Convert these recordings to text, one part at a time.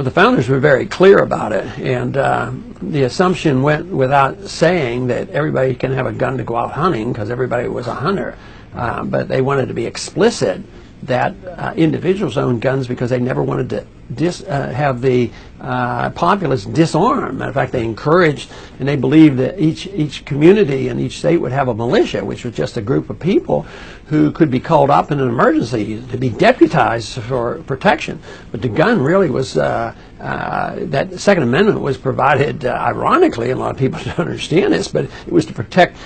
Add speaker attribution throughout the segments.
Speaker 1: Well, the founders were very clear about it, and the assumption went without saying that everybody can have a gun to go out hunting because everybody was a hunter. But they wanted to be explicit that individuals owned guns because they never wanted to have the populace disarm. Matter of fact, they encouraged and they believed that each community and each state would have a militia, which was just a group of people who could be called up in an emergency to be deputized for protection. But the gun really was, that Second Amendment was provided, ironically, and a lot of people don't understand this, but it was to protect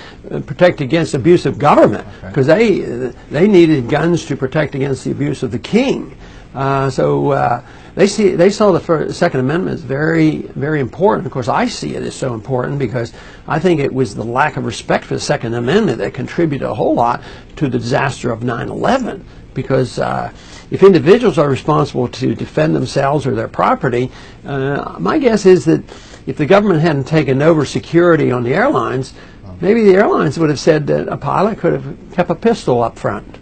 Speaker 1: against abuse of government, because they needed guns to protect against the abuse of the king. They saw the Second Amendment as very, very important. Of course, I see it as so important because I think it was the lack of respect for the Second Amendment that contributed a whole lot to the disaster of 9/11. Because if individuals are responsible to defend themselves or their property, my guess is that if the government hadn't taken over security on the airlines, maybe the airlines would have said that a pilot could have kept a pistol up front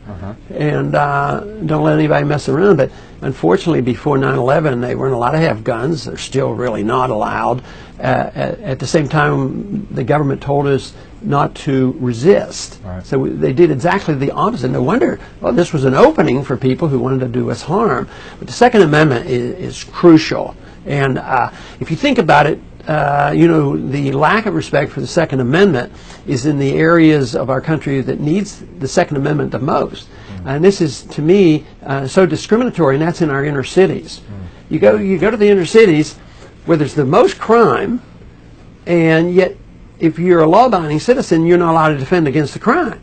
Speaker 1: and don't let anybody mess around. But unfortunately, before 9/11, they weren't allowed to have guns. They're still really not allowed. At the same time, the government told us not to resist. So they did exactly the opposite. No wonder, well, this was an opening for people who wanted to do us harm. But the Second Amendment is crucial. And if you think about it, you know, the lack of respect for the Second Amendment is in the areas of our country that needs the Second Amendment the most. And this is, to me, so discriminatory, and that's in our inner cities. You go to the inner cities where there's the most crime, and yet if you're a law-abiding citizen, you're not allowed to defend against the crime.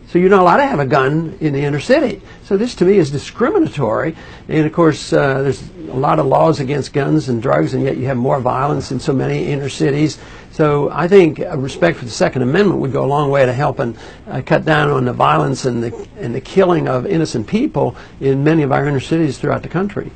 Speaker 1: So you're not allowed to have a gun in the inner city. So this, to me, is discriminatory. And, of course, there's a lot of laws against guns and drugs, and yet you have more violence in so many inner cities. So I think respect for the Second Amendment would go a long way to helping cut down on the violence and the killing of innocent people in many of our inner cities throughout the country.